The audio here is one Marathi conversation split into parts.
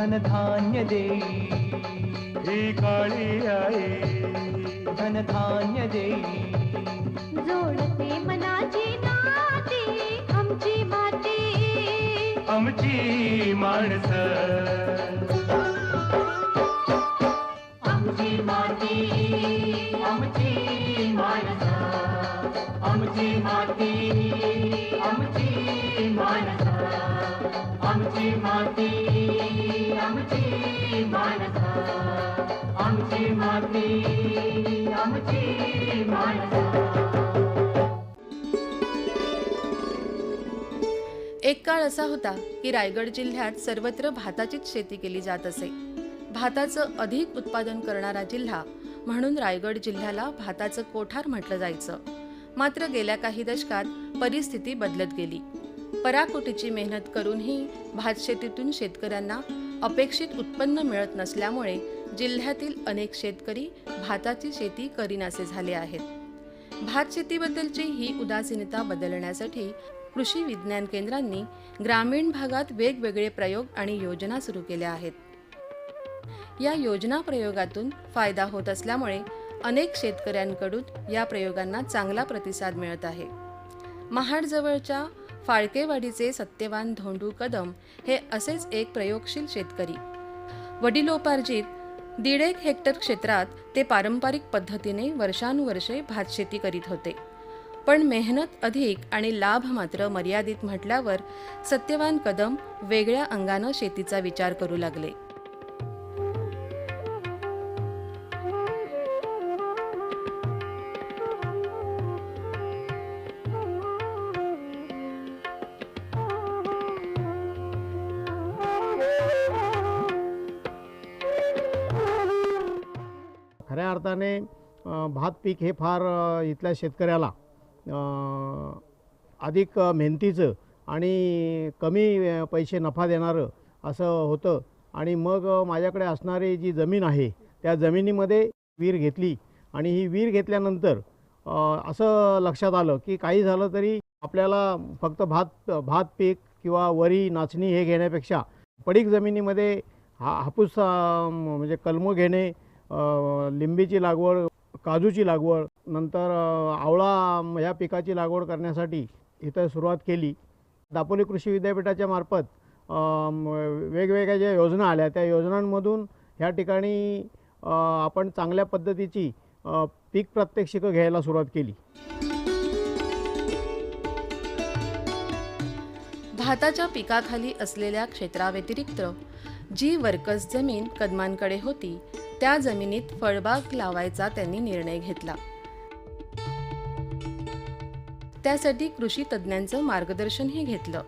धनधान्य देई ही काळी आई धनधान्य देई जोडते मनाची नाती आमची माती आमची माणसं आमची माती आमची माणसं आमची माती आमची माणसं आमची माती आमची माणसं आमची माती आमची माणसं. एक काळ असा होता की रायगड जिल्ह्यात सर्वत्र भाताचीच शेती केली जात असे. भाताचं अधिक उत्पादन करणारा जिल्हा म्हणून रायगड जिल्ह्याला भाताचं कोठार म्हटलं जायचं. मात्र गेल्या काही दशकात परिस्थिती बदलत गेली. पराकोटीची मेहनत करूनही भातशेतीतून शेतकऱ्यांना अपेक्षित उत्पन्न मिळत नसल्यामुळे जिल्ह्यातील अनेक शेतकरी भाताची शेती करीनासे झाले आहेत. भात शेतीबद्दलची ही उदासीनता बदलण्यासाठी कृषी विज्ञान केंद्रांनी ग्रामीण भागात वेगवेगळे प्रयोग आणि योजना सुरू केल्या आहेत. या योजना प्रयोगातून फायदा होत असल्यामुळे अनेक शेतकऱ्यांकडून या प्रयोगांना चांगला प्रतिसाद मिळत आहे. महाडजवळच्या फाळकेवाडीचे सत्यवान धोंडू कदम हे असेच एक प्रयोगशील शेतकरी. वडिलोपार्जित 1.5 हेक्टर क्षेत्रात ते पारंपरिक पद्धतीने वर्षानुवर्षे भातशेती करीत होते. पण मेहनत अधिक आणि लाभ मात्र मर्यादित म्हटल्यावर सत्यवान कदम वेगळ्या अंगानं शेतीचा विचार करू लागले. खऱ्या अर्थाने भात पीक हे फार इथल्या शेतकऱ्याला अधिक मेहनतीचं आणि कमी पैसे नफा देणारं असं होतं. आणि मग माझ्याकडे असणारी जी जमीन आहे त्या जमिनीमध्ये विहीर घेतली आणि ही विहीर घेतल्यानंतर असं लक्षात आलं की काही झालं तरी आपल्याला फक्त भात पीक किंवा वरी नाचणी हे घेण्यापेक्षा पडीक जमिनीमध्ये हापूस म्हणजे कलमं घेणे, लिंबीची लागवड, काजूची लागवड, नंतर आवळा या पिकाची लागवड करण्यासाठी इथं सुरुवात केली. दापोली कृषी विद्यापीठाच्या मार्फत वेगवेगळ्या ज्या योजना आल्या त्या योजनांमधून ह्या ठिकाणी आपण चांगल्या पद्धतीची पीक प्रात्यक्षिकं घ्यायला सुरुवात केली. भाताच्या पिकाखाली असलेल्या क्षेत्राव्यतिरिक्त जी वर्कस जमीन कदमांकडे होती त्या जमिनीत फळबाग लावायचा त्यांनी निर्णय घेतला. त्यासाठी कृषी तज्ज्ञांचं मार्गदर्शनही घेतलं.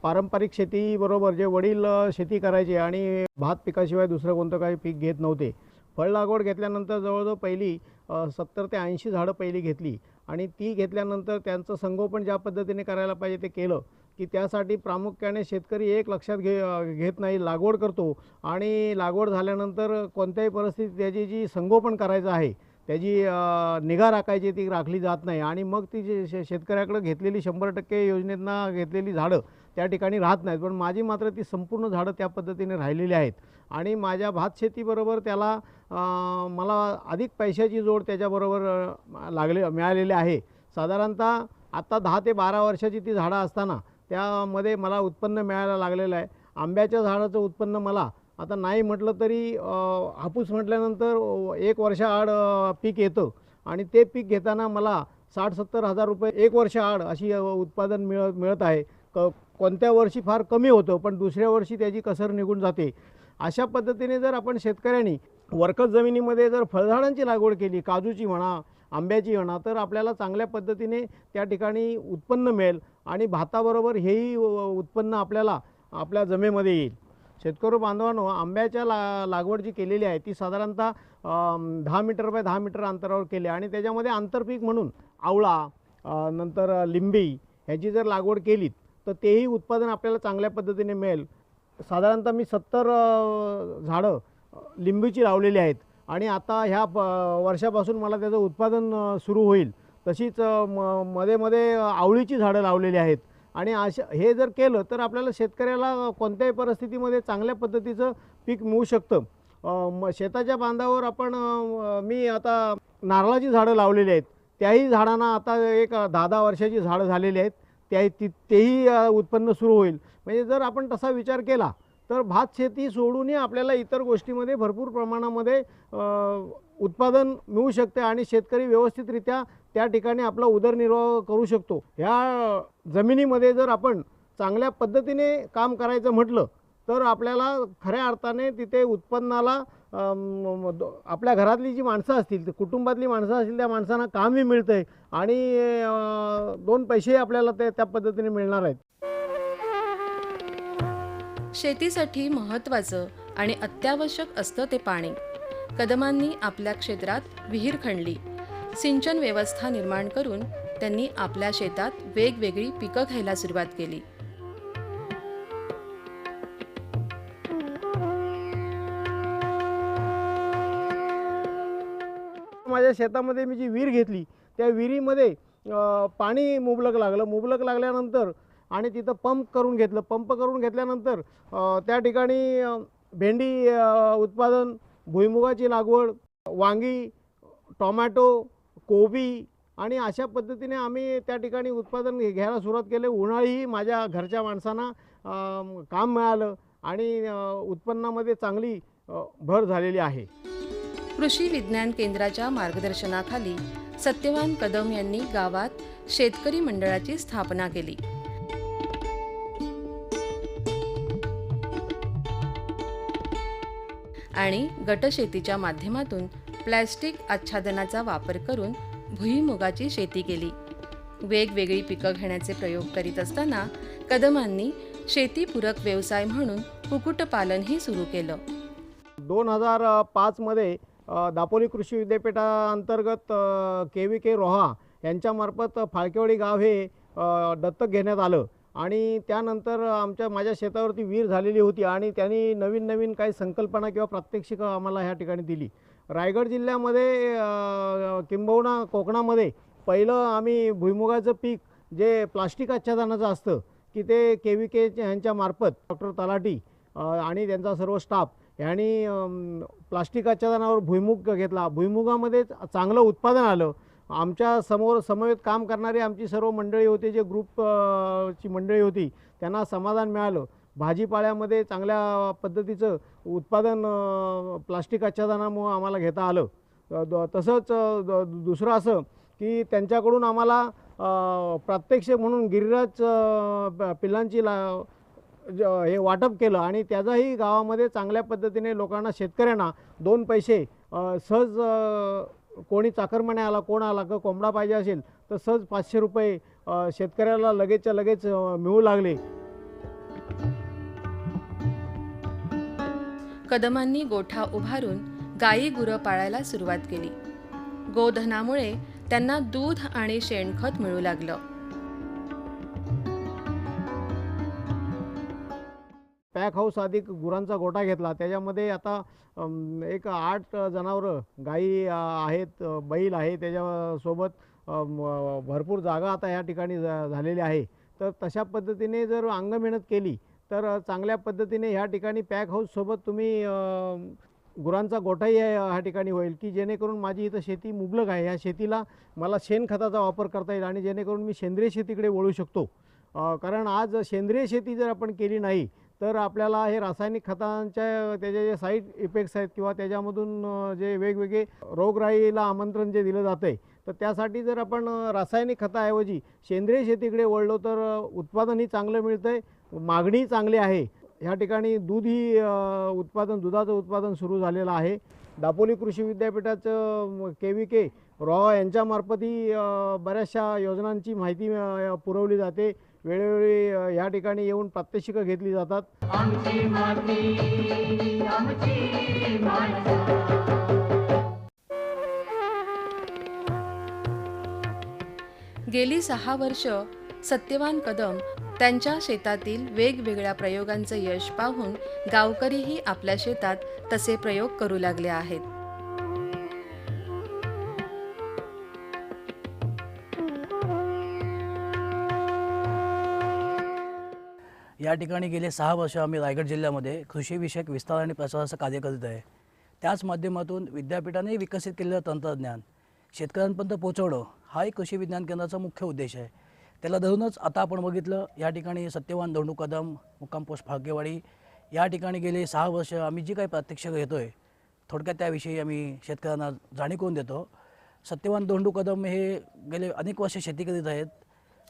पारंपरिक शेतीबरोबर जे वडील शेती करायचे आणि भात पिकाशिवाय दुसरं कोणतं काही पीक घेत नव्हते. फळ लागवड घेतल्यानंतर जवळजवळ पहिली 70 ते 80 झाडं पहिली घेतली आणि ती घेतल्यानंतर त्यांचं संगोपन ज्या पद्धतीने करायला पाहिजे ते केलं की त्यासाठी प्रामुख्याने शेतकरी एक लक्षात घेत नाही, लागवड करतो आणि लागवड झाल्यानंतर कोणत्याही परिस्थितीत त्याची जी संगोपन करायचं आहे त्याची निगा राखायची ती राखली जात नाही आणि मग ती शेतकऱ्याकडे घेतलेली 100% योजनेतनं घेतलेली झाडं त्या ठिकाणी राहत नाहीत. पण माझी मात्र ती संपूर्ण झाडं त्या पद्धतीने राहिलेली आहेत आणि माझ्या भात शेतीबरोबर त्याला मला अधिक पैशाची जोड त्याच्याबरोबर मिळालेली आहे. साधारणतः आत्ता 10 ते 12 वर्षाची ती झाडं असताना त्यामध्ये मला उत्पन्न मिळायला लागलेलं आहे. आंब्याच्या झाडाचं उत्पन्न मला आता नाही म्हटलं तरी हापूस म्हटल्यानंतर 1 वर्षाआड पीक येतं आणि ते पीक घेताना मला 60-70 हजार रुपये 1 वर्षाआड अशी उत्पादन मिळत आहे. कोणत्या वर्षी फार कमी होतं पण दुसऱ्या वर्षी त्याची कसर निघून जाते. अशा पद्धतीने जर आपण शेतकऱ्यांनी वर्कस जमिनीमध्ये जर फळझाडांची लागवड केली, काजूची म्हणा, आंब्याची म्हणा, तर आपल्याला चांगल्या पद्धतीने त्या ठिकाणी उत्पन्न मिळेल आणि भाताबरोबर हेही उत्पन्न आपल्याला आपल्या जमिनीमध्ये येईल. शेतकरी बांधवांनो, आंब्याच्या लागवड जी केलेली आहे ती साधारणतः 10 मीटर बाय 10 मीटर अंतरावर केली आणि त्याच्यामध्ये आंतरपीक म्हणून आवळा नंतर लिंबी ह्याची जर लागवड केली तर तेही उत्पादन आपल्याला चांगल्या पद्धतीने मिळेल. साधारणतः मी 70 झाडं लिंबूची लावलेली आहेत आणि आता ह्या वर्षापासून मला त्याचं उत्पादन सुरू होईल. तशीच मध्ये मध्ये आवळीची झाडं लावलेली आहेत आणि हे जर केलं तर आपल्याला शेतकऱ्याला कोणत्याही परिस्थितीमध्ये चांगल्या पद्धतीचं पीक मिळू शकतं. शेताच्या बांधावर आपण मी आता नारळाची झाडं लावलेली आहेत. त्याही झाडांना आता एक 10-10 वर्षाची झाडं झालेली आहेत. तेही उत्पन्न सुरू होईल. म्हणजे जर आपण तसा विचार केला तर भात शेती सोडूनही आपल्याला इतर गोष्टीमध्ये भरपूर प्रमाणामध्ये उत्पादन मिळू शकते आणि शेतकरी व्यवस्थितरित्या त्या ठिकाणी आपला उदरनिर्वाह करू शकतो. ह्या जमिनीमध्ये जर आपण चांगल्या पद्धतीने काम करायचं म्हटलं तर आपल्याला खऱ्या अर्थाने तिथे उत्पन्नाला आपल्या घरातली जी माणसं असतील, कुटुंबातली माणसं असतील, त्या माणसांना कामही मिळतं आहे आणि 2 पैसेही आपल्याला त्या पद्धतीने मिळणार आहेत. शेतीसाठी महत्त्वाचं आणि अत्यावश्यक असतं ते पाणी. कदमांनी आपल्या क्षेत्रात विहीर खणली, सिंचन व्यवस्था निर्माण करून त्यांनी आपल्या शेतात वेगवेगळी पिकं घ्यायला सुरुवात केली. माझ्या शेतामध्ये मी जी विहीर घेतली त्या विहिरीमध्ये पाणी मुबलक लागलं. मुबलक लागल्यानंतर आणि तिथं पंप करून घेतल्यानंतर त्या ठिकाणी भेंडी उत्पादन, भुईमुगाची लागवड, वांगी, टोमॅटो, कोबी आणि अशा पद्धतीने आम्ही त्या ठिकाणी उत्पादन घ्यायला सुरुवात केली. उन्हाळीही माझ्या घरच्या माणसांना काम मिळालं आणि उत्पन्नामध्ये चांगली भर झालेली आहे. कृषी विज्ञान केंद्राच्या मार्गदर्शनाखाली सत्यवान कदम यांनी गावात शेतकरी मंडळाची स्थापना केली. आणि गटशेतीच्या माध्यमातून प्लॅस्टिक आच्छादनाचा वापर करून भुईमुगाची शेती केली. वेगवेगळी पिकं घेण्याचे प्रयोग करीत असताना कदमांनी शेतीपूरक व्यवसाय म्हणून कुक्कुटपालनही सुरू केलं. 2005 मध्ये दापोली कृषी विद्यापीठाअंतर्गत KVK रोहा यांच्यामार्फत फाळकेवाडी गाव हे दत्तक घेण्यात आलं आणि त्यानंतर माझ्या शेतावरती विहीर झालेली होती आणि त्यांनी नवीन काही संकल्पना किंवा प्रात्यक्षिकं आम्हाला ह्या ठिकाणी दिली. रायगड जिल्ह्यामध्ये किंबहुना कोकणामध्ये पहिलं आम्ही भुईमुगाचं पीक जे प्लास्टिक आच्छादनाचं असतं की ते KVK यांच्यामार्फत डॉक्टर तलाठी आणि त्यांचा सर्व स्टाफ यांनी प्लास्टिक आच्छादनावर भुईमुग घेतला. भुईमुगामध्ये चांगलं उत्पादन आलं. आमच्या समवेत काम करणारी आमची सर्व मंडळी होती, जे ग्रुपची मंडळी होती, त्यांना समाधान मिळालं. भाजीपाल्यामध्ये चांगल्या पद्धतीचं उत्पादन प्लास्टिक आच्छादनामुळं आम्हाला घेता आलं. तसंच दुसरं असं की त्यांच्याकडून आम्हाला प्रात्यक्षिक म्हणून गिरिराज पिल्लांची हे वाटप केलं आणि त्याचाही गावामध्ये चांगल्या पद्धतीने लोकांना, शेतकऱ्यांना 2 पैसे सहज, कोणी चाकरमाने आला, कोण आला, कोंबडा पाहिजे असेल तर सहज 500 रुपये शेतकऱ्याला लगेचच्या लगेच मिळू लागले. कदमांनी गोठा उभारून गायी गुरं पाळायला सुरुवात केली. गोधनामुळे त्यांना दूध आणि शेणखत मिळू लागलं. पॅक हाऊस अधिक गुरांचा गोठा घेतला. त्याच्यामध्ये आता एक 8 जनावरं, गायी आहेत, बैल आहे, त्याच्यासोबत भरपूर जागा आता या ठिकाणी झालेली आहे. तर तशा पद्धतीने जर अंगमेहनत केली तर चांगल्या पद्धतीने ह्या ठिकाणी पॅक हाऊससोबत तुम्ही गुरांचा गोठाही ह्या ठिकाणी होईल की जेणेकरून माझी इथं शेती मुबलक आहे. ह्या शेतीला मला शेणखताचा वापर करता येईल आणि जेणेकरून मी सेंद्रिय शेतीकडे वळू शकतो. कारण आज सेंद्रिय शेती जर आपण केली नाही तर आपल्याला हे रासायनिक खतांच्या त्याचे जे साईड इफेक्ट्स आहेत किंवा त्याच्यामधून जे वेगवेगळे रोगराईला आमंत्रण जे दिलं जातं आहे, तर त्यासाठी जर आपण रासायनिक खताऐवजी सेंद्रिय शेतीकडे वळलो तर उत्पादनही चांगलं मिळतं आहे, मागणी चांगली आहे. ह्या ठिकाणी दुधाचं उत्पादन सुरू झालेलं आहे. दापोली कृषी विद्यापीठाचं KVK रोहा यांच्यामार्फतही बऱ्याचशा योजनांची माहिती पुरवली जाते. वेळोवेळी या ठिकाणी येऊन प्रात्यक्षिकं घेतली जातात. आमची माती आमची माणसं. गेली 6 वर्ष सत्यवान कदम त्यांच्या शेतातील वेगवेगळ्या प्रयोगांचं यश पाहून गावकरीही आपल्या शेतात तसे प्रयोग करू लागले आहेत. या ठिकाणी गेले 6 वर्ष आम्ही रायगड जिल्ह्यामध्ये कृषीविषयक विस्तार आणि प्रचाराचं कार्य करीत आहे. त्याच माध्यमातून विद्यापीठाने विकसित केलेलं तंत्रज्ञान शेतकऱ्यांपर्यंत पोहोचवणं हा एक कृषी विज्ञान केंद्राचा मुख्य उद्देश आहे. त्याला धरूनच आता आपण बघितलं या ठिकाणी सत्यवान धोंडू कदम मुक्काम पोस्ट फाळकेवाडी या ठिकाणी गेले 6 वर्ष आम्ही जी काही प्रात्यक्षिक घेतो आहे थोडक्यात त्याविषयी आम्ही शेतकऱ्यांना जाणीव करून देतो. सत्यवान धोंडू कदम हे गेले अनेक वर्ष शेती करीत आहेत.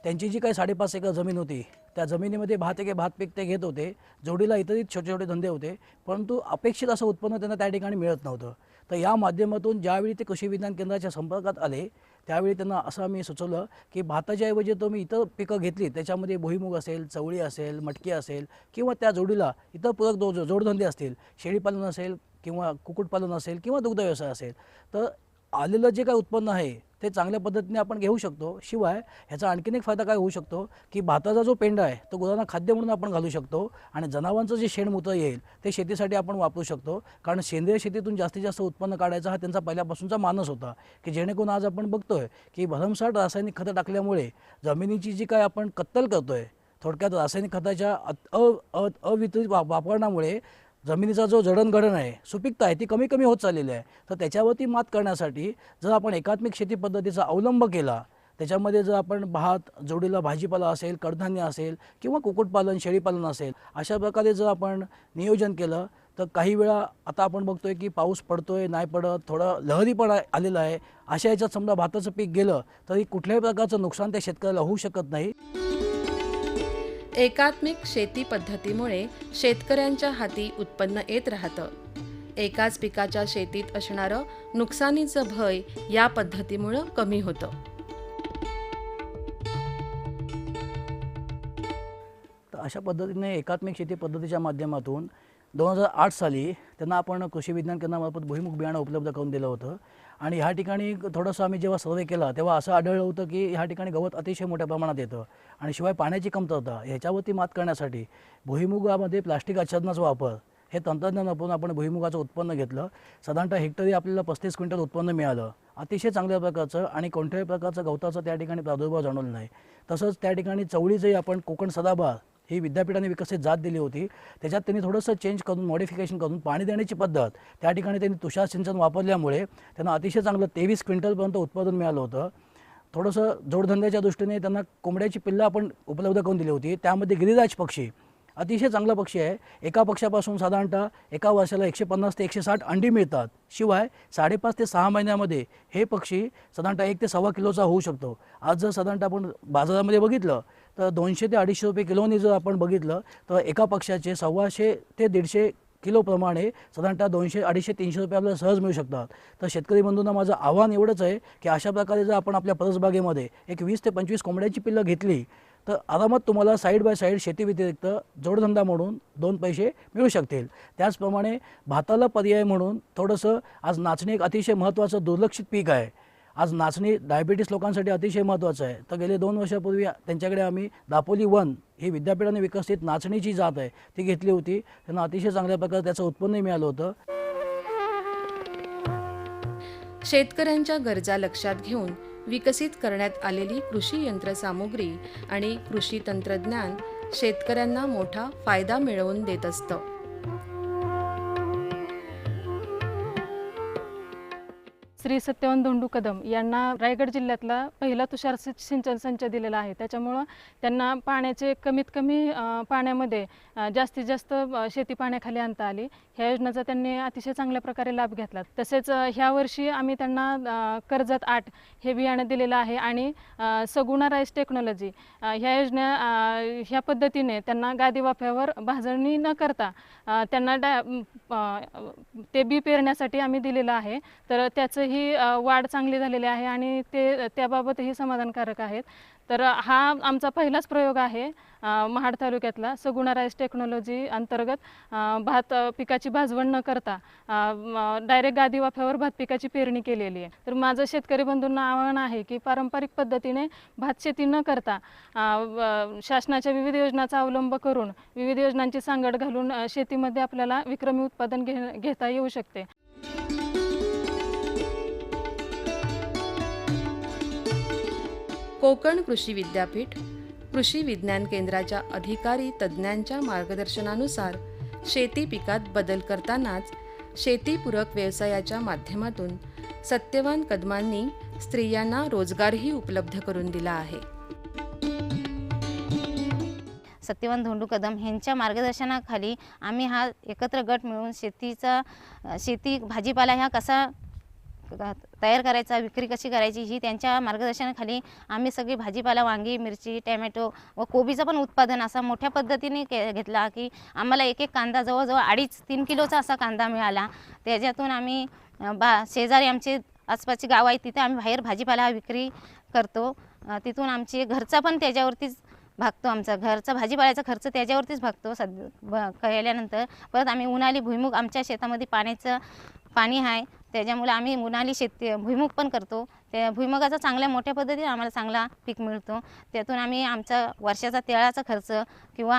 त्यांची जी काही 5.5 एकर जमीन होती त्या जमिनीमध्ये भात पीक ते घेत होते. जोडीला इतरही छोटे छोटे धंदे होते, परंतु अपेक्षित असं उत्पन्न त्यांना त्या ठिकाणी मिळत नव्हतं. तर या माध्यमातून ज्यावेळी ते कृषी विज्ञान केंद्राच्या संपर्कात आले त्यावेळी त्यांना असं आम्ही सुचवलं की भाताच्या ऐवजी तुम्ही इतर पिकं घेतली त्याच्यामध्ये भुईमुग असेल, चवळी असेल, मटकी असेल किंवा त्या जोडीला इतर पूरक जोडधंदे असतील, शेळीपालन असेल किंवा कुक्कुटपालन असेल किंवा दुग्ध व्यवसाय असेल, तर आलेलं जे काही उत्पन्न आहे ते चांगल्या पद्धतीने आपण घेऊ शकतो. शिवाय ह्याचा आणखीन एक फायदा काय होऊ शकतो की भाताचा जो पेंडा आहे तो गुरांना खाद्य म्हणून आपण घालू शकतो आणि जनावरांचं जे शेणमूत्र येईल ते शेतीसाठी आपण वापरू शकतो. कारण सेंद्रिय शेतीतून जास्तीत जास्त उत्पन्न काढायचा हा त्यांचा पहिल्यापासूनचा मानस होता की जेणेकरून आज आपण बघतोय की भरमसाठ रासायनिक खतं टाकल्यामुळे जमिनीची जी काय आपण कत्तल करतोय, थोडक्यात रासायनिक खताच्या अवितरित वापरण्यामुळे जमिनीचा जो जडणघडण आहे, सुपीकता आहे ती कमी कमी होत चाललेली आहे. तर त्याच्यावरती मात करण्यासाठी जर आपण एकात्मिक शेती पद्धतीचा अवलंब केला, त्याच्यामध्ये जर आपण भात जोडीला भाजीपाला असेल, कडधान्य असेल किंवा कुक्कुटपालन, शेळीपालन असेल, अशा प्रकारे जर आपण नियोजन केलं तर काही वेळा आता आपण बघतोय की पाऊस पडतोय नाही पडत, थोडं लहरी पण आलेलं आहे. अशा याच्यात समजा भाताचं पीक गेलं तरी कुठल्याही प्रकारचं नुकसान त्या शेतकऱ्याला होऊ शकत नाही. एकात्मिक शेती पद्धतीमुळे शेतकऱ्यांच्या हाती उत्पन्न येत राहतं. एकाच पिकाच्या शेतीत असणारं नुकसानीचं भय या पद्धतीमुळं कमी होतं. तर अशा पद्धतीने एकात्मिक शेती पद्धतीच्या माध्यमातून 2008 साली त्यांना आपण कृषी विज्ञान केंद्रामार्फत भुईमुग बियाणं उपलब्ध करून दिलं होतं. आणि ह्या ठिकाणी थोडंसं आम्ही जेव्हा सर्वे केला तेव्हा असं आढळलं होतं की ह्या ठिकाणी गवत अतिशय मोठ्या प्रमाणात येतं आणि शिवाय पाण्याची कमतरता. ह्याच्यावरती मात करण्यासाठी भुईमुगामध्ये प्लास्टिक आच्छादनाचा वापर हे तंत्रज्ञान वापरून आपण भुईमुगाचं उत्पन्न घेतलं. साधारणतः हेक्टरी आपल्याला 35 क्विंटल उत्पन्न मिळालं. अतिशय चांगल्या प्रकारचं आणि कोणत्याही प्रकारचं गवताचा त्या ठिकाणी प्रादुर्भाव जाणवला नाही. तसंच त्या ठिकाणी चवळीचंही आपण कोकण सदाबहार ही विद्यापीठाने विकसित जात दिली होती. त्याच्यात त्यांनी थोडंसं चेंज करून मॉडिफिकेशन करून पाणी देण्याची पद्धत त्या ठिकाणी त्यांनी तुषार सिंचन वापरल्यामुळे त्यांना अतिशय चांगलं 23 क्विंटलपर्यंत उत्पादन मिळालं होतं. थोडंसं जोडधंद्याच्या दृष्टीने त्यांना कोंबड्याची पिल्लं आपण उपलब्ध करून दिली होती. त्यामध्ये गिरिराज पक्षी अतिशय चांगला पक्षी आहे. एका पक्षापासून साधारणतः एका वर्षाला 150 ते 160 अंडी मिळतात. शिवाय 5.5 ते 6 महिन्यामध्ये हे पक्षी साधारणतः 1 ते 1.25 किलोचा होऊ शकतो. आज जर साधारणतः आपण बाजारामध्ये बघितलं तर 200 ते 250 रुपये किलोनी जर आपण बघितलं तर एका पक्षाचे 125 ते 150 किलोप्रमाणे साधारणतः 200, 250, 300 रुपये आपल्याला सहज मिळू शकतात. तर शेतकरी बंधूंना माझं आव्हान एवढंच आहे की अशा प्रकारे जर आपण आपल्या परसबागेमध्ये एक 20 ते 25 कोंबड्याची पिल्लं घेतली तर आरामात तुम्हाला साईड बाय साईड शेती व्यतिरिक्त जोडधंदा म्हणून 2 पैसे मिळू शकतील. त्याचप्रमाणे भाताला पर्याय म्हणून थोडंसं आज नाचणी एक अतिशय महत्त्वाचं दुर्लक्षित पीक आहे. आज नाचणी डायबिटीस लोकांसाठी अतिशय महत्त्वाचं आहे. तर गेले 2 वर्षापूर्वी त्यांच्याकडे आम्ही दापोली 1 ही विद्यापीठाने विकसित नाचणीची जात आहे ती घेतली होती. त्यांना अतिशय चांगल्या प्रकारे त्याचं उत्पन्नही मिळालं होतं. शेतकऱ्यांच्या गरजा लक्षात घेऊन विकसित करण्यात आलेली कृषी यंत्रसामुग्री आणि कृषी तंत्रज्ञान शेतकऱ्यांना मोठा फायदा मिळवून देत असतं. श्री सत्यवान धोंडू कदम यांना रायगड जिल्ह्यातला पहिला तुषार सिंचन संच दिलेला आहे. त्याच्यामुळं त्यांना पाण्याचे कमीत कमी पाण्यामध्ये जास्तीत जास्त शेती पाण्याखाली आणता आली. ह्या योजनेचा त्यांनी अतिशय चांगल्या प्रकारे लाभ घेतला. तसेच ह्या वर्षी आम्ही त्यांना कर्जत 8 हे बियाणं दिलेलं आहे आणि सगुणा राईस टेक्नॉलॉजी ह्या ह्या पद्धतीने त्यांना गादी वाफ्यावर भाजणी न करता त्यांना ते बी पेरण्यासाठी आम्ही दिलेलं आहे. तर त्याचंही वाढ चांगली झालेली आहे आणि ते त्याबाबतही समाधानकारक आहेत. तर हा आमचा पहिलाच प्रयोग आहे महाड तालुक्यातला. सगुणा राईस टेक्नॉलॉजी अंतर्गत भात पिकाची भाजवण न करता डायरेक्ट गादी वाफ्यावर भात पिकाची पेरणी केलेली आहे. तर माझं शेतकरी बंधूंना आव्हान आहे की पारंपरिक पद्धतीने भात शेती न करता शासनाच्या विविध योजनांचा अवलंब करून विविध योजनांची सांगड घालून शेतीमध्ये आपल्याला विक्रमी उत्पादन घेता येऊ शकते. कोकण कृषी विद्यापीठ कृषी विज्ञान केंद्राच्या अधिकारी तज्ज्ञांच्या मार्गदर्शनानुसार शेती पिकात बदल करतानाच शेतीपूरक व्यवसायाच्या माध्यमातून सत्यवान कदमांनी स्त्रियांना रोजगारही उपलब्ध करून दिला आहे. सत्यवान धोंडू कदम यांच्या मार्गदर्शनाखाली आम्ही हा एकत्र गट मिळून शेती भाजीपाला ह्या कसा तयार करायचा, विक्री कशी करायची ही त्यांच्या मार्गदर्शनाखाली आम्ही सगळी भाजीपाला, वांगी, मिरची, टॅमॅटो व कोबीचं पण उत्पादन असा मोठ्या पद्धतीने घेतला की आम्हाला एक कांदा जवळजवळ 2.5-3 किलोचा असा कांदा मिळाला. त्याच्यातून आम्ही शेजारी आमचे आसपासची गाव आहे तिथे आम्ही बाहेर भाजीपाला विक्री करतो. तिथून आमचे घरचा पण त्याच्यावरतीच भागतो, आमचा घरचा भाजीपाल्याचा खर्च त्याच्यावरतीच भागतो. केल्यानंतर परत आम्ही उन्हाळी भुईमुग आमच्या शेतामध्ये पाणी आहे त्याच्यामुळे आम्ही उन्हाळी भुईमुग पण करतो. त्या भुईमुगाचा चांगल्या मोठ्या पद्धतीने आम्हाला चांगला पीक मिळतो. त्यातून आम्ही आमचा वर्षाचा तेळाचा खर्च किंवा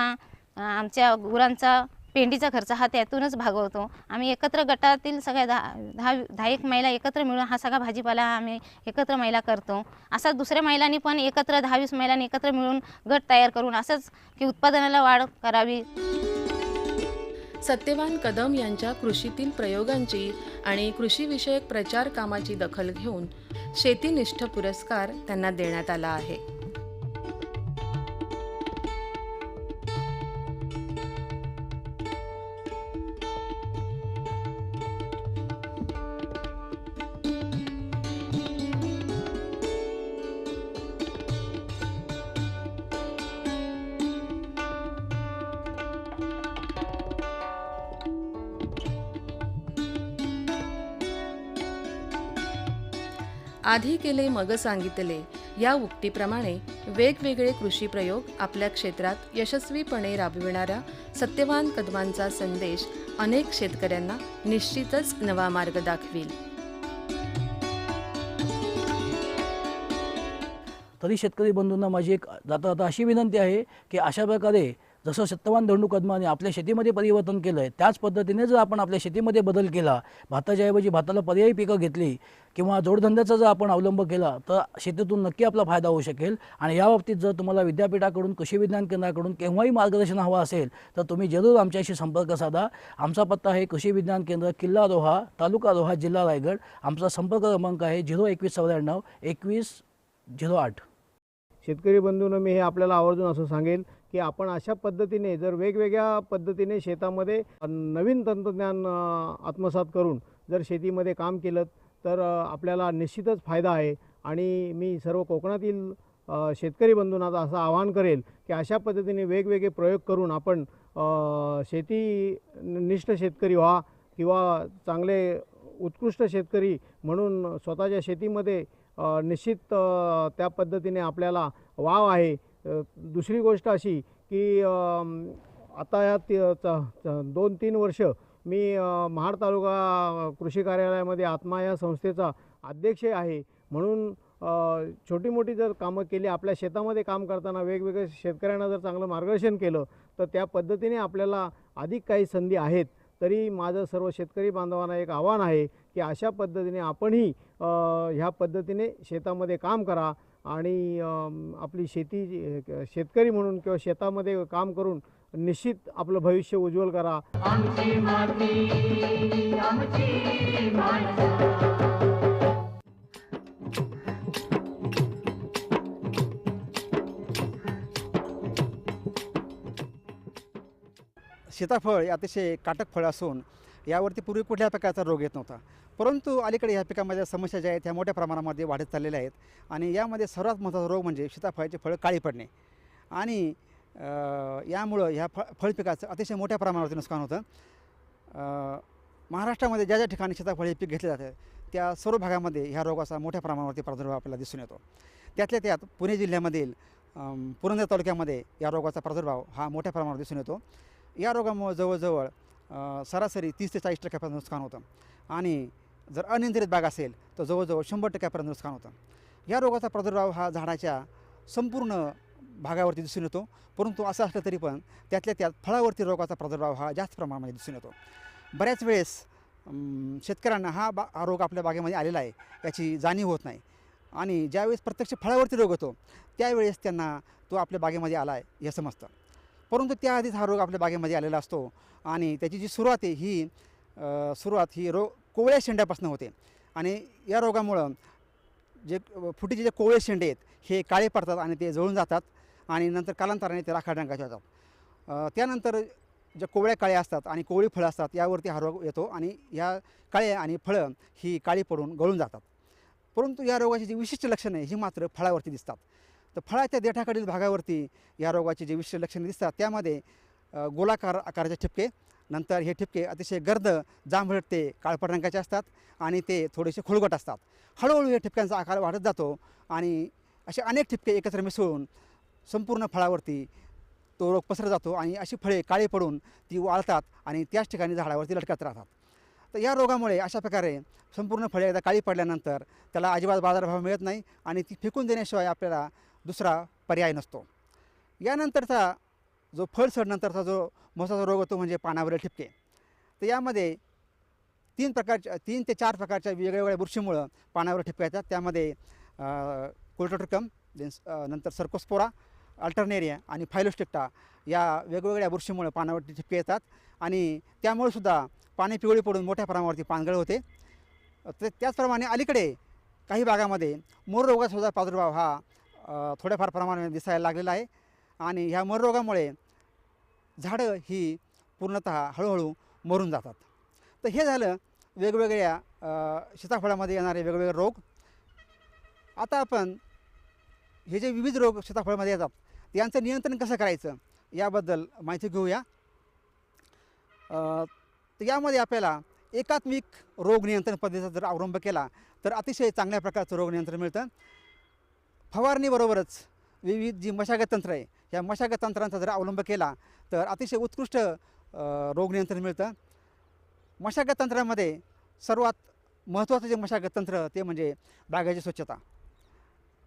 आमच्या गुरांचा पेंडीचा खर्च हा त्यातूनच भागवतो. आम्ही एकत्र गटातील सगळ्या 10-11 महिला एकत्र मिळून हा सगळा भाजीपाला आम्ही एकत्र महिला करतो. असाच दुसऱ्या महिलांनी पण एकत्र 10-20 महिलांनी एकत्र मिळून गट तयार करून असंच की उत्पादनाला वाढ करावी. सत्यवान कदम यांच्या कृषीतील प्रयोगांची आणि कृषीविषयक प्रचार कामाची दखल घेऊन शेतीनिष्ठ पुरस्कार त्यांना देण्यात आला आहे. आधी केले मग सांगितले या उक्तीप्रमाणे वेगवेगळे कृषी प्रयोग आपल्या क्षेत्रात यशस्वीपणे राबविणाऱ्या सत्यवान कदमांचा संदेश अनेक शेतकऱ्यांना निश्चितच नवा मार्ग दाखवील. तरी शेतकरी बंधूंना माझी एक जाता अशी विनंती आहे की अशा प्रकारे जसं सत्यवान धोंडू कदमाने आपल्या शेतीमध्ये परिवर्तन केलं आहे त्याच पद्धतीने जर आपण आपल्या शेतीमध्ये बदल केला, भाताच्या ऐवजी भाताला पर्यायी पिकं घेतली किंवा जोडधंद्याचा जर आपण अवलंब केला तर शेतीतून नक्की आपला फायदा होऊ शकेल. आणि या बाबतीत जर तुम्हाला विद्यापीठाकडून, कृषी विज्ञान केंद्राकडून केव्हाही मार्गदर्शन हवं असेल तर तुम्ही जरूर आमच्याशी संपर्क साधा. आमचा पत्ता आहे कृषी विज्ञान केंद्र, किल्ला रोहा, तालुका रोहा, जिल्हा रायगड. आमचा संपर्क क्रमांक आहे 02194 2108. शेतकरी बंधूंनो, मी हे आपल्याला आवर्जून असं सांगेल की आपण अशा पद्धतीने जर वेगवेगळ्या पद्धतीने शेतामध्ये नवीन तंत्रज्ञान आत्मसात करून जर शेतीमध्ये काम केलं तर आपल्याला निश्चितच फायदा आहे. आणि मी सर्व कोकणातील शेतकरी बंधूंना असं आवाहन करेल की अशा पद्धतीने वेगवेगळे प्रयोग करून आपण शेतीनिष्ठ शेतकरी व्हा किंवा चांगले उत्कृष्ट शेतकरी म्हणून स्वतःच्या शेतीमध्ये निश्चित त्या पद्धतीने आपल्याला वाव आहे. दुसरी गोष्ट अशी की आता या 2-3 वर्ष मी महाड तालुका कृषी कार्यालयामध्ये आत्मा या संस्थेचा अध्यक्ष आहे. म्हणून छोटी मोठी जर कामं केली, आपल्या शेतामध्ये काम करताना वेगवेगळ्या शेतकऱ्यांना जर चांगलं मार्गदर्शन केलं तर त्या पद्धतीने आपल्याला अधिक काही संधी आहेत. तरी माझं सर्व शेतकरी बांधवांना एक आव्हान आहे की अशा पद्धतीने आपणही ह्या पद्धतीने शेतामध्ये काम करा आणि आपली शेतकरी म्हणून किंवा शेतामध्ये काम करून निश्चित आपलं भविष्य उज्ज्वल करा. आमची माती आमची माणसं. सीताफळ हे अतिशय काटक फळ असून यावरती पूर्वी कुठल्या प्रकारचा रोग येत नव्हता. परंतु अलीकडे ह्या पिकामध्ये समस्या ज्या आहेत ह्या मोठ्या प्रमाणामध्ये वाढत चाललेल्या आहेत. आणि यामध्ये सर्वात महत्त्वाचा रोग म्हणजे सीताफळाचे फळं काळी पडणे. आणि यामुळं ह्या फळ पिकाचं अतिशय मोठ्या प्रमाणावरती नुकसान होतं. महाराष्ट्रामध्ये ज्या ज्या ठिकाणी सीताफळ हे पीक घेतले जाते त्या सर्व भागामध्ये ह्या रोगाचा मोठ्या प्रमाणावरती प्रादुर्भाव आपल्याला दिसून येतो. त्यातल्या त्यात पुणे जिल्ह्यामधील पुरंदर तालुक्यामध्ये या रोगाचा प्रादुर्भाव हा मोठ्या प्रमाणावर दिसून येतो. या रोगामुळे जवळजवळ सरासरी 30 ते 40% नुकसान होतं. आणि जर अनियंत्रित बाग असेल तर जवळजवळ 100% नुकसान होतं. या रोगाचा प्रादुर्भाव हा झाडाच्या संपूर्ण भागावरती दिसून येतो. परंतु असं असलं तरी पण त्यातल्या त्यात फळावरती रोगाचा प्रादुर्भाव हा जास्त प्रमाणामध्ये दिसून येतो. बऱ्याच वेळेस शेतकऱ्यांना हा रोग आपल्या बागेमध्ये आलेला आहे याची जाणीव होत नाही. आणि ज्यावेळेस प्रत्यक्ष फळावरती रोग होतो त्यावेळेस त्यांना तो आपल्या बागेमध्ये आला आहे हे समजतं. परंतु त्याआधीच हा रोग आपल्या बागेमध्ये आलेला असतो आणि त्याची जी सुरुवात आहे ही कोवळ्या शेंड्यापासून होते आणि या रोगामुळं जे फुटीचे जे कोवळे शेंडे आहेत हे काळे पडतात आणि ते जळून जातात आणि नंतर कालांतराने ते राखाड रंगाचे होतात. त्यानंतर ज्या कोवळ्या काळ्या असतात आणि कोवळी फळं असतात यावरती हा रोग येतो आणि ह्या काळ्या आणि फळं ही काळी पडून गळून जातात. परंतु या रोगाची जी विशिष्ट लक्षणे ही मात्र फळावरती दिसतात. तर फळाच्या देठाकडील भागावरती या रोगाची जी विशिष्ट लक्षणे दिसतात त्यामध्ये गोलाकार आकाराचे ठिपके, नंतर हे ठिपके अतिशय गर्द जांभळट ते काळपट रंगाचे असतात आणि ते थोडेसे खुळगट असतात. हळूहळू या ठिपक्यांचा आकार वाढत जातो आणि असे अनेक ठिपके एकत्र मिसळून संपूर्ण फळावरती तो रोग पसरत जातो आणि अशी फळे काळी पडून ती वाळतात आणि त्याच ठिकाणी झाडावरती लटकत राहतात. तर या रोगामुळे अशा प्रकारे संपूर्ण फळे एकदा काळी पडल्यानंतर त्याला अजिबात बाजारभाव मिळत नाही आणि ती फेकून देण्याशिवाय आपल्याला दुसरा पर्याय नसतो. यानंतरचा जो फळसडनंतरचा जो महत्त्वाचा रोग होतो म्हणजे पानावरील ठिपके. तर यामध्ये 3 ते 4 प्रकारच्या वेगवेगळ्या बुरशीमुळं पानावर ठिपके येतात. त्यामध्ये कोल्टोट्रिकम, नंतर सर्कोस्पोरा, अल्टरनेरिया आणि फायलोस्टिक्टा या वेगवेगळ्या बुरशीमुळे पानावरती ठिपके येतात आणि त्यामुळे सुद्धा पाने पिवळी पडून मोठ्या प्रमाणावरती पानगळ होते. त्याचप्रमाणे अलीकडे काही भागामध्ये मोर रोगाचा प्रादुर्भाव हा थोड्याफार प्रमाणात दिसायला लागलेला आहे आणि ह्या मोर रोगामुळे झाडं ही पूर्णतः हळूहळू मरून जातात. तर हे झालं वेगवेगळ्या सीताफळामध्ये येणारे वेगवेगळे रोग. आता आपण हे जे विविध रोग सीताफळामध्ये येतात यांचं नियंत्रण कसं करायचं याबद्दल माहिती घेऊया. तर यामध्ये आपल्याला एकात्मिक रोग नियंत्रण पद्धतीचा जर अवलंब केला तर अतिशय चांगल्या प्रकारचं रोग नियंत्रण मिळतं. फवारणीबरोबरच विविध जी मशागत तंत्र आहे या मशागत तंत्रांचा जर अवलंब केला तर अतिशय उत्कृष्ट रोग नियंत्रण मिळतं. मशागत तंत्रामध्ये सर्वात महत्त्वाचं जे मशागत तंत्र ते म्हणजे बागेची स्वच्छता.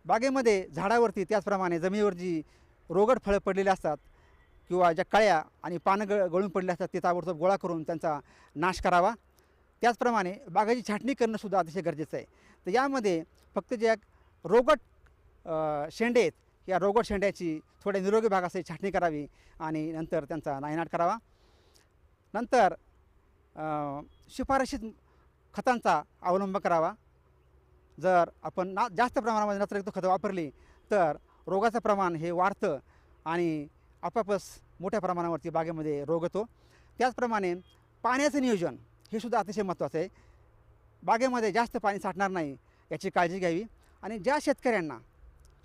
बागेमध्ये झाडावरती त्याचप्रमाणे जमिनीवर जी रोगट फळं पडलेली असतात किंवा ज्या कळ्या आणि पानं गळून पडलेली असतात ते ताबडतोब गोळा करून त्यांचा नाश करावा. त्याचप्रमाणे बागेची छाटणी करणंसुद्धा अतिशय गरजेचं आहे. तर यामध्ये फक्त ज्या रोगट शेंडे आहेत या रोगट शेंड्याची थोड्या निरोगी भागासाठी छाटणी करावी आणि नंतर त्यांचा नायनाट करावा. नंतर शिफारशीत खतांचा अवलंब करावा. जर आपण जास्त प्रमाणामध्ये नत्रयुक्त खतं वापरली तर रोगाचं प्रमाण हे वाढतं आणि आपापच मोठ्या प्रमाणावरती बागेमध्ये रोग येतो. त्याचप्रमाणे पाण्याचं नियोजन हे सुद्धा अतिशय महत्त्वाचं आहे. बागेमध्ये जास्त पाणी साठणार नाही याची काळजी घ्यावी आणि ज्या शेतकऱ्यांना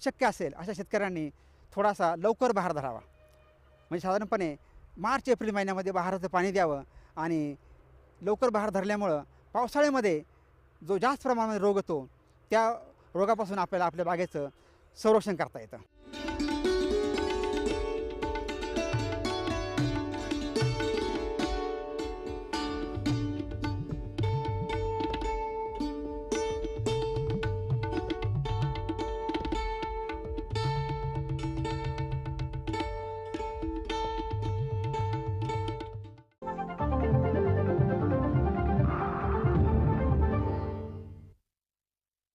शक्य असेल अशा शेतकऱ्यांनी थोडासा लवकर बहार धरावा. म्हणजे साधारणपणे मार्च एप्रिल महिन्यामध्ये बहाराचं पाणी द्यावं आणि लवकर बहार धरल्यामुळं पावसाळ्यामध्ये जो जास्त प्रमाणामध्ये रोग येतो त्या रोगापासून आपल्याला आपल्या बागेचं संरक्षण करता येतं.